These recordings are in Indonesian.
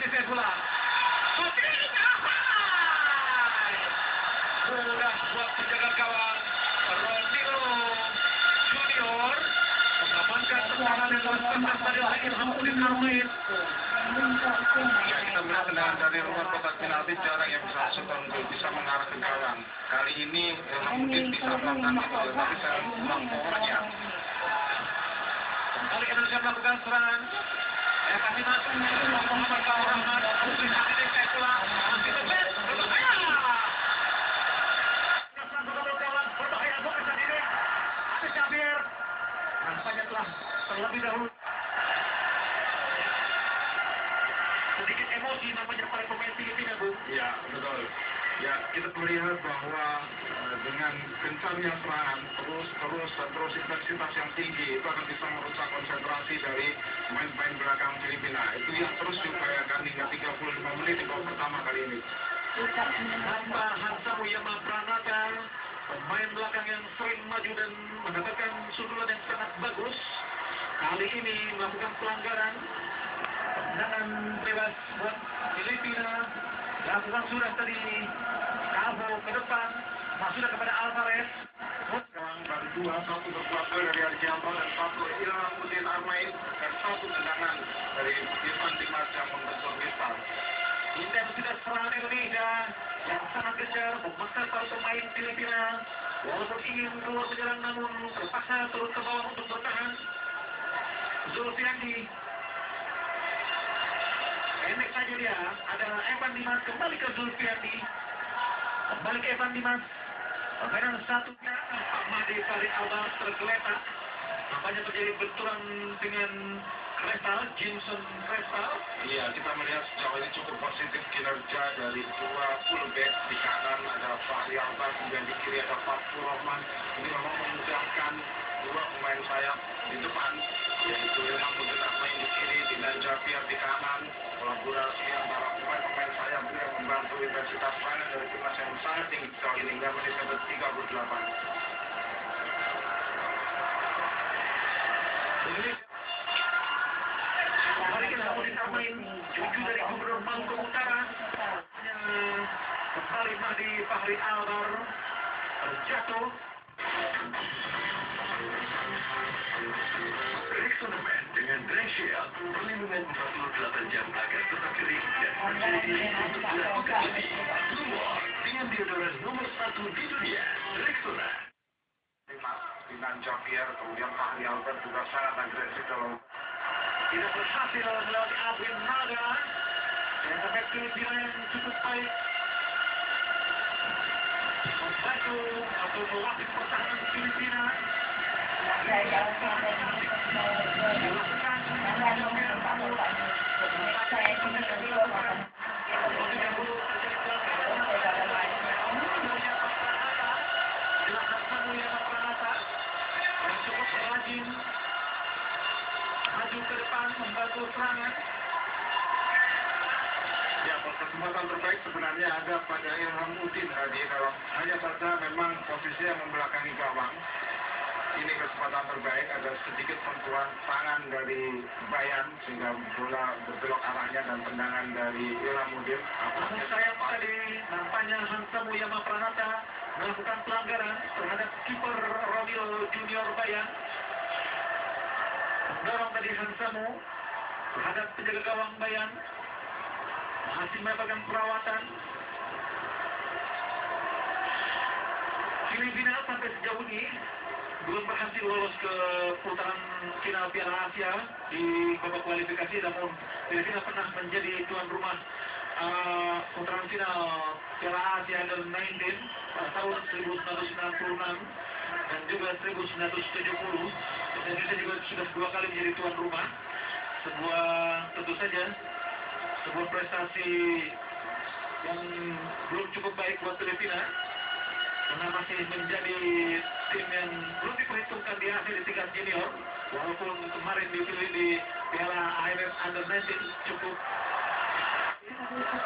ini saya pulang. Mudah buat penjaga gawang Ronaldo Junior mengamankan tendangan yang dilakukan dari Ilham Udin Armain. Ya, kita melihat tendangan dari luar kotak penalti jarang yang bisa seton gol, bisa mengarah ke gawang. Kali ini Ilham Udin bisa melakukan itu, tapi saya kurang powernya. Kembali Indonesia melakukan serangan. Ya, kasih masuk Muhammad Faur Rahman. Putri Hati saya pulang. Masih tepat. Berbahaya. Berbahaya buat saat ini. Ada Syabir. Nampaknya telah terlebih dahulu. Sedikit emosi namanya para pemain Filipina, Bu. Ya, betul. Ya, kita melihat bahwa dengan gencarnya serangan terus intensitas yang tinggi itu akan bisa merusak konsentrasi dari pemain-pemain belakang Filipina. Itu yang terus diupayakan hingga 35 menit di babak pertama kali ini. Tanpa Hansa Muyama Pranata, pemain belakang yang sering maju dan mendapatkan sundulan yang sangat bagus, kali ini melakukan pelanggaran. Tendangan bebas buat Filipina. Lakukan sudah tadi Cavo ke depan, masuk kepada Alvarez. Sekarang baru 2-1 berbuat gol dari Arjanto dan 1 Ilham Udin Armain dan 1 tendangan dari Irfan Dimas yang membentur Misal. Intensitas serangan Indonesia yang sangat kejar memaksa para pemain Filipina walaupun ingin keluar menyerang namun terpaksa turun ke bawah untuk bertahan. Zulfiandi pendek saja dia, ada Evan Dimas kembali ke Zulfiandi, kembali ke Evan Dimas, permainan satunya Ahmadi Farid Albar tergeletak, nampaknya terjadi benturan dengan Kresal, Jimson Kresal. Iya, kita melihat sejauh ini cukup positif kinerja dari dua fullback. Di kanan ada Fahri Albar, kemudian di kiri ada Fathur Rahman. Ini memang memudahkan dua pemain sayap di depan, yaitu Ilham Udin Armain di kiri, Dinan Javier di kanan. Kolaborasi antara pemain-pemain sayap yang membantu intensitas serangan dari timnas yang sangat tinggi sejauh ini hingga menit ke-38. Ilham Udin Armain, cucu dari Gubernur Maluku Utara, kembali Mahdi Fahri Albar terjatuh. Rexonamen dengan Dry Shield, perlindungan 48 jam agar tetap kering dan berjadi untuk dilakukan lebih. Keluar dengan deodoran nomor 1 di dunia, Rexona. Dinan Javier, kemudian Fahri Albar juga sangat agresif dalam Tidak berhasil melewati Alvin Naga. Yang terbaik Filipina yang cukup baik membantu atau melapis pertahanan Filipina. Maju ke depan membantu serangan. ya, kesempatan terbaik sebenarnya ada pada Ilham Udin tadi, kalau hanya saja memang posisinya membelakangi gawang. Ini kesempatan terbaik, ada sedikit sentuhan tangan dari Bayan sehingga bola berbelok arahnya dan tendangan dari Ilham Udin. Namun sayang tadi nampaknya Hansa Muyama Pranata melakukan pelanggaran terhadap kiper Ronaldo Junior Bayan. Mendorong tadi Hansamu terhadap penjaga gawang Bayan, masih mendapatkan perawatan. Filipina sampai sejauh ini belum berhasil lolos ke putaran final Piala Asia di babak kualifikasi, namun Filipina pernah menjadi tuan rumah putaran final Piala Asia Under 19 pada tahun 1996 dan juga 1970. Indonesia juga sudah 2 kali menjadi tuan rumah. Tentu saja sebuah prestasi yang belum cukup baik buat Filipina karena masih menjadi tim yang belum diperhitungkan di Asia di tingkat junior, walaupun kemarin dipilih di Piala AFF Under 19 cukup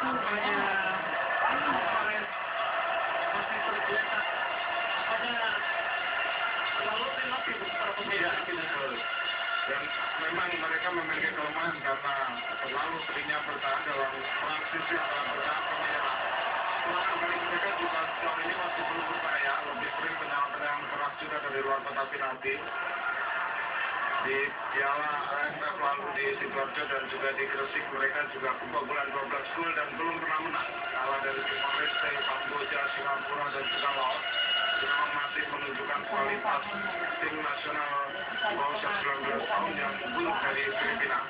tampaknya Alvarez masih tergeletak, tampaknya terlalu relatif para pemain Filipina. Dan memang mereka memiliki kelemahan karena terlalu sering timnya bertahan dalam transisi antara bertahan ke menyerang. Serangan balik mereka juga sejauh ini masih belum berbahaya, lebih sering tendangan-tendangan keras juga dari luar kotak penalti. Di Piala AFF lalu di Sidoarjo dan juga di Gresik mereka juga kebobolan 12 gol dan belum pernah menang. Kalah dari Timor Leste, Kamboja, Singapura dan juga Laos. Memang masih menunjukkan kualitas tim nasional bawah usia 19 tahun yang buruk dari Filipina.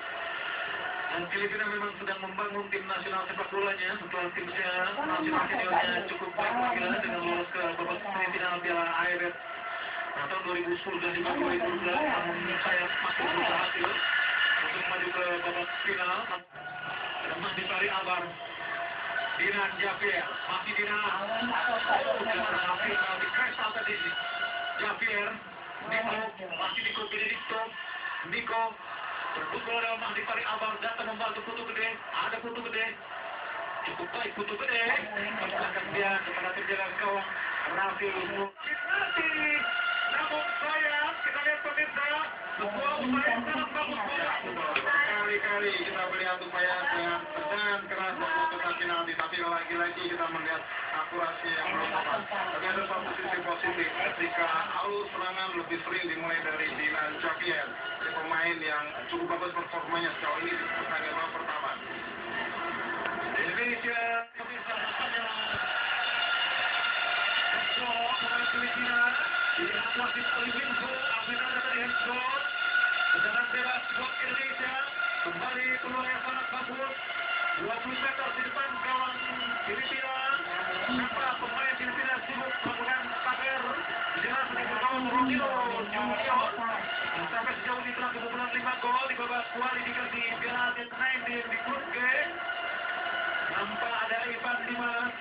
Dan Filipina memang sedang membangun tim nasional sepak bolanya setelah timnya nasional seniornya cukup baik penampilannya dengan lolos ke babak semifinal Piala AFF tahun 2010 dan juga 2011, namun saya masih belum berhasil untuk maju ke babak final. Lemah di Bali Albar, Dinan Javier, masih Dinan, jangan hampir di Crystal tadi, Javier, Nico, masih Nico Benedicto, Nico, berebut bola dalam di Bali Albar, datang membantu Putu Gede, ada Putu Gede, cukup baik Putu Gede, belakang dia kepada penjaga gawang Raffi Nanti. Namun sayang, kita lihat pemirsa, sebuah upaya sangat bagus bola. Kali-kali kita melihat upaya dengan tendangan keras dari kotak penalti, tapi lagi-lagi kita melihat akurasi yang belum tepat. Tapi ada satu sisi positif ketika alur serangan lebih sering dimulai dari Dinan Javier, dari pemain yang cukup bagus performanya sejauh ini di pertandingan babak pertama. Indonesia, pemirsa, nampaknya pemain Filipina dilihat wasit Olivinco, Alvinanda tadi handball, tendangan bebas buat Indonesia, kembali peluang yang sangat bagus, 20 meter di depan gawang Filipina. Nampak pemain Filipina sibuk melakukan pagar, jelas di gawang Ronilo Junior. Sampai sejauh ini telah kebobolan 5 gol di babak kualifikasi di Piala Asia U19 di grup G. Nampak ada Ivan Dimas.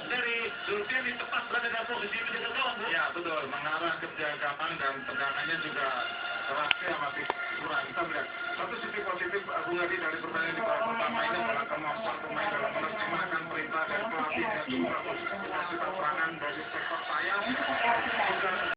Dari Zulfiani tepat berada dalam posisi menjaga gawang. Ya betul, mengarah ke gawang dan tendangannya juga kerasnya masih kurang. Kita melihat satu sisi positif Bung Adi dari pertandingan di babak pertama ini adalah kemampuan pemain dalam menerjemahkan perintah dari pelatih yang cukup bagus. Sifat serangan dari sektor sayap juga